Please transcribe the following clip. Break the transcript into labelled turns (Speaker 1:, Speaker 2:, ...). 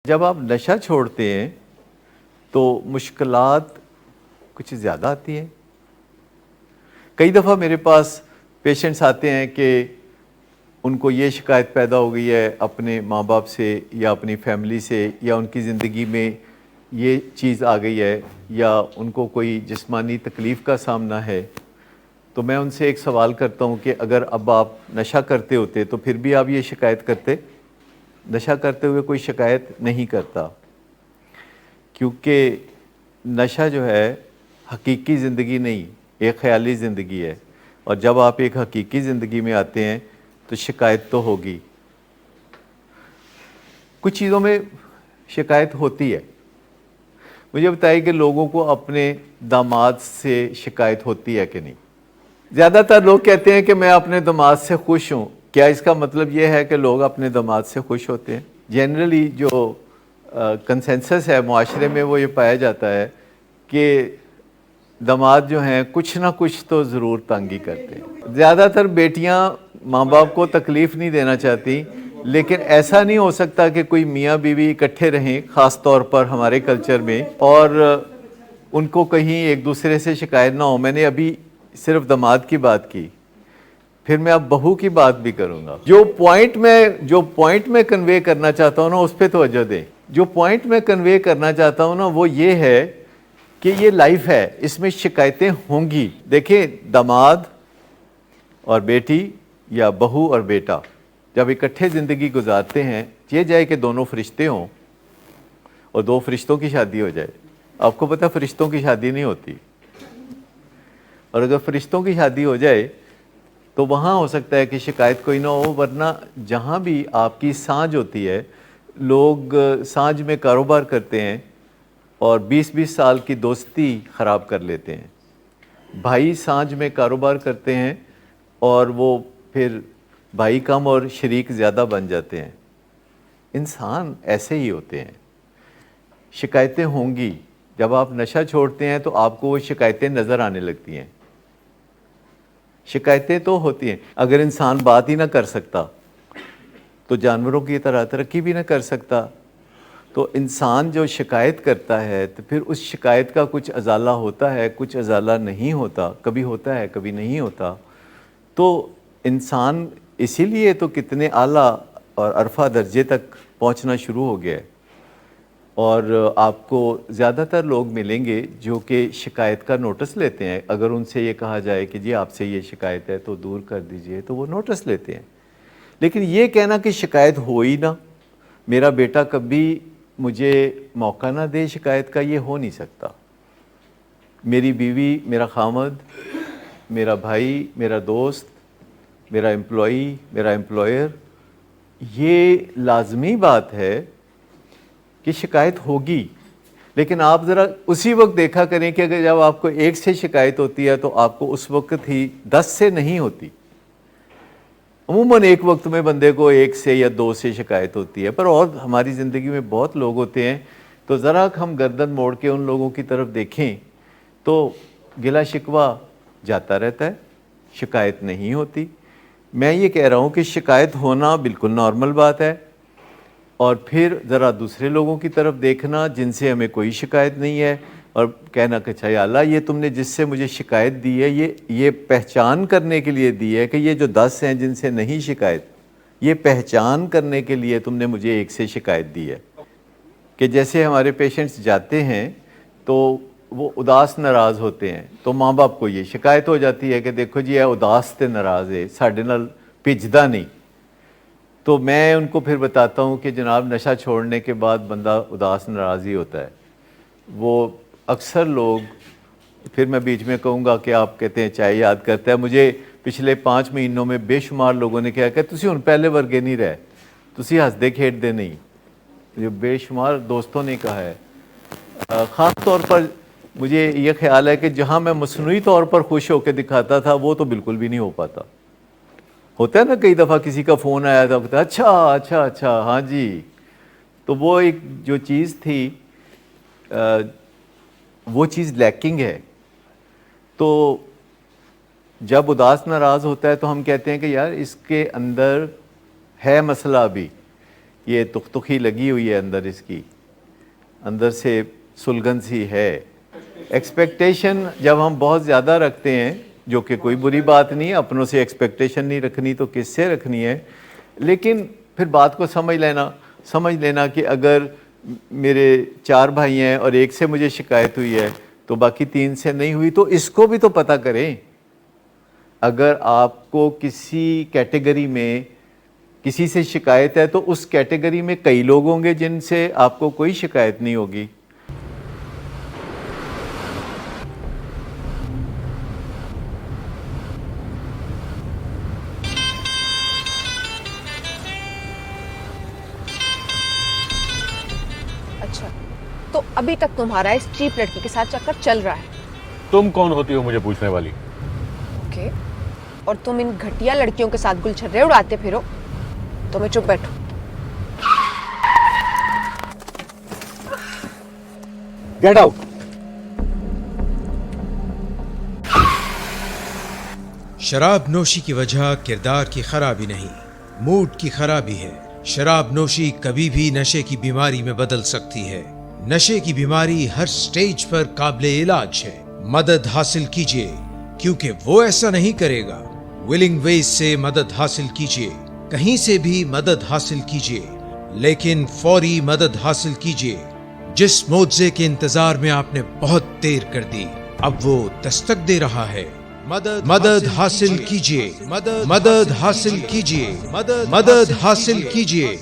Speaker 1: جب آپ نشہ چھوڑتے ہیں تو مشکلات کچھ زیادہ آتی ہیں. کئی دفعہ میرے پاس پیشنٹس آتے ہیں کہ ان کو یہ شکایت پیدا ہو گئی ہے اپنے ماں باپ سے یا اپنی فیملی سے، یا ان کی زندگی میں یہ چیز آ گئی ہے، یا ان کو کوئی جسمانی تکلیف کا سامنا ہے. تو میں ان سے ایک سوال کرتا ہوں کہ اگر اب آپ نشہ کرتے ہوتے تو پھر بھی آپ یہ شکایت کرتے؟ نشہ کرتے ہوئے کوئی شکایت نہیں کرتا، کیونکہ نشہ جو ہے حقیقی زندگی نہیں، ایک خیالی زندگی ہے. اور جب آپ ایک حقیقی زندگی میں آتے ہیں تو شکایت تو ہوگی. کچھ چیزوں میں شکایت ہوتی ہے. مجھے بتائیے کہ لوگوں کو اپنے داماد سے شکایت ہوتی ہے کہ نہیں؟ زیادہ تر لوگ کہتے ہیں کہ میں اپنے داماد سے خوش ہوں. کیا اس کا مطلب یہ ہے کہ لوگ اپنے داماد سے خوش ہوتے ہیں؟ جنرلی جو کنسنسس ہے معاشرے میں وہ یہ پایا جاتا ہے کہ داماد جو ہیں کچھ نہ کچھ تو ضرور تنگی کرتے ہیں. زیادہ تر بیٹیاں ماں باپ کو تکلیف نہیں دینا چاہتی، لیکن ایسا نہیں ہو سکتا کہ کوئی میاں بیوی اکٹھے رہیں، خاص طور پر ہمارے کلچر میں، اور ان کو کہیں ایک دوسرے سے شکایت نہ ہو. میں نے ابھی صرف داماد کی بات کی، پھر میں اب بہو کی بات بھی کروں گا. جو پوائنٹ میں کنوے کرنا چاہتا ہوں نا اس پہ توجہ دیں. جو پوائنٹ میں کنوے کرنا چاہتا ہوں نا وہ یہ ہے کہ یہ لائف ہے، اس میں شکایتیں ہوں گی. دیکھیں، داماد اور بیٹی یا بہو اور بیٹا جب اکٹھے زندگی گزارتے ہیں، یہ جائے کہ دونوں فرشتے ہوں اور دو فرشتوں کی شادی ہو جائے. آپ کو پتہ فرشتوں کی شادی نہیں ہوتی، اور اگر فرشتوں کی شادی ہو جائے تو وہاں ہو سکتا ہے کہ شکایت کوئی نہ ہو. ورنہ جہاں بھی آپ کی سانجھ ہوتی ہے، لوگ سانجھ میں کاروبار کرتے ہیں اور 20-20 سال کی دوستی خراب کر لیتے ہیں. بھائی سانجھ میں کاروبار کرتے ہیں اور وہ پھر بھائی کم اور شریک زیادہ بن جاتے ہیں. انسان ایسے ہی ہوتے ہیں. شکایتیں ہوں گی. جب آپ نشہ چھوڑتے ہیں تو آپ کو وہ شکایتیں نظر آنے لگتی ہیں. شکایتیں تو ہوتی ہیں. اگر انسان بات ہی نہ کر سکتا تو جانوروں کی طرح ترقی بھی نہ کر سکتا. تو انسان جو شکایت کرتا ہے تو پھر اس شکایت کا کچھ ازالہ ہوتا ہے، کچھ ازالہ نہیں ہوتا، کبھی ہوتا ہے کبھی نہیں ہوتا. تو انسان اسی لیے تو کتنے اعلیٰ اور عرفہ درجے تک پہنچنا شروع ہو گیا ہے. اور آپ کو زیادہ تر لوگ ملیں گے جو کہ شکایت کا نوٹس لیتے ہیں. اگر ان سے یہ کہا جائے کہ جی آپ سے یہ شکایت ہے تو دور کر دیجئے تو وہ نوٹس لیتے ہیں. لیکن یہ کہنا کہ شکایت ہو ہی نہ، میرا بیٹا کبھی مجھے موقع نہ دے شکایت کا، یہ ہو نہیں سکتا. میری بیوی، میرا خامد، میرا بھائی، میرا دوست، میرا امپلائی، میرا امپلائر، یہ لازمی بات ہے کہ شکایت ہوگی. لیکن آپ ذرا اسی وقت دیکھا کریں کہ اگر جب آپ کو ایک سے شکایت ہوتی ہے تو آپ کو اس وقت ہی 10 سے نہیں ہوتی. عموماً ایک وقت میں بندے کو 1 سے یا 2 سے شکایت ہوتی ہے. پر اور ہماری زندگی میں بہت لوگ ہوتے ہیں، تو ذرا ہم گردن موڑ کے ان لوگوں کی طرف دیکھیں تو گلہ شکوہ جاتا رہتا ہے، شکایت نہیں ہوتی. میں یہ کہہ رہا ہوں کہ شکایت ہونا بالکل نارمل بات ہے. اور پھر ذرا دوسرے لوگوں کی طرف دیکھنا جن سے ہمیں کوئی شکایت نہیں ہے، اور کہنا کہ اچھا یا اللہ، یہ تم نے جس سے مجھے شکایت دی ہے یہ پہچان کرنے کے لیے دی ہے کہ یہ جو 10 ہیں جن سے نہیں شکایت، یہ پہچان کرنے کے لیے تم نے مجھے ایک سے شکایت دی ہے. کہ جیسے ہمارے پیشنٹس جاتے ہیں تو وہ اداس ناراض ہوتے ہیں، تو ماں باپ کو یہ شکایت ہو جاتی ہے کہ دیکھو جی یہ اداس تے ناراض ہے، ساڈے نال بھجدا نہیں. تو میں ان کو پھر بتاتا ہوں کہ جناب نشہ چھوڑنے کے بعد بندہ اداس ناراض ہی ہوتا ہے. وہ اکثر لوگ، پھر میں بیچ میں کہوں گا کہ آپ کہتے ہیں چائے یاد کرتا ہے، مجھے پچھلے 5 مہینوں میں بے شمار لوگوں نے کہا کہ تسی ہن پہلے ورگے نہیں رہے، تسی ہسدے کھیڈتے نہیں. جو بے شمار دوستوں نے کہا ہے. خاص طور پر مجھے یہ خیال ہے کہ جہاں میں مصنوعی طور پر خوش ہو کے دکھاتا تھا وہ تو بالکل بھی نہیں ہو پاتا. ہوتا ہے نا کئی دفعہ کسی کا فون آیا تھا، کہتا اچھا اچھا اچھا ہاں جی. تو وہ ایک جو چیز تھی وہ چیز لیکنگ ہے. تو جب اداس ناراض ہوتا ہے تو ہم کہتے ہیں کہ یار اس کے اندر ہے مسئلہ ابھی، یہ تختخی لگی ہوئی ہے اندر، اس کی اندر سے سلگن سی ہے. ایکسپیکٹیشن جب ہم بہت زیادہ رکھتے ہیں، جو کہ کوئی بری بات نہیں، اپنوں سے ایکسپیکٹیشن نہیں رکھنی تو کس سے رکھنی ہے، لیکن پھر بات کو سمجھ لینا کہ اگر میرے 4 بھائی ہیں اور ایک سے مجھے شکایت ہوئی ہے تو باقی 3 سے نہیں ہوئی، تو اس کو بھی تو پتہ کریں. اگر آپ کو کسی کیٹیگری میں کسی سے شکایت ہے تو اس کیٹیگری میں کئی لوگ ہوں گے جن سے آپ کو کوئی شکایت نہیں ہوگی.
Speaker 2: اچھا، تو ابھی تک تمہارا اس چیپ لڑکی کے ساتھ چکر چل رہا ہے؟
Speaker 3: تم کون ہوتی ہو مجھے پوچھنے والی؟
Speaker 2: اوکے، اور تم ان گھٹیا لڑکیوں کے ساتھ گل چھرے اڑاتے پھرو تو میں چپ بیٹھوں.
Speaker 3: Get out.
Speaker 4: شراب نوشی کی وجہ کردار کی خرابی نہیں، موڈ کی خرابی ہے. شراب نوشی کبھی بھی نشے کی بیماری میں بدل سکتی ہے. نشے کی بیماری ہر سٹیج پر قابل علاج ہے. مدد حاصل کیجیے کیونکہ وہ ایسا نہیں کرے گا. ولنگ ویز سے مدد حاصل کیجیے، کہیں سے بھی مدد حاصل کیجیے، لیکن فوری مدد حاصل کیجیے. جس معجزے کے انتظار میں آپ نے بہت دیر کر دی، اب وہ دستک دے رہا ہے. مدد حاصل کیجیے، مدد حاصل کیجیے، مدد حاصل کیجیے.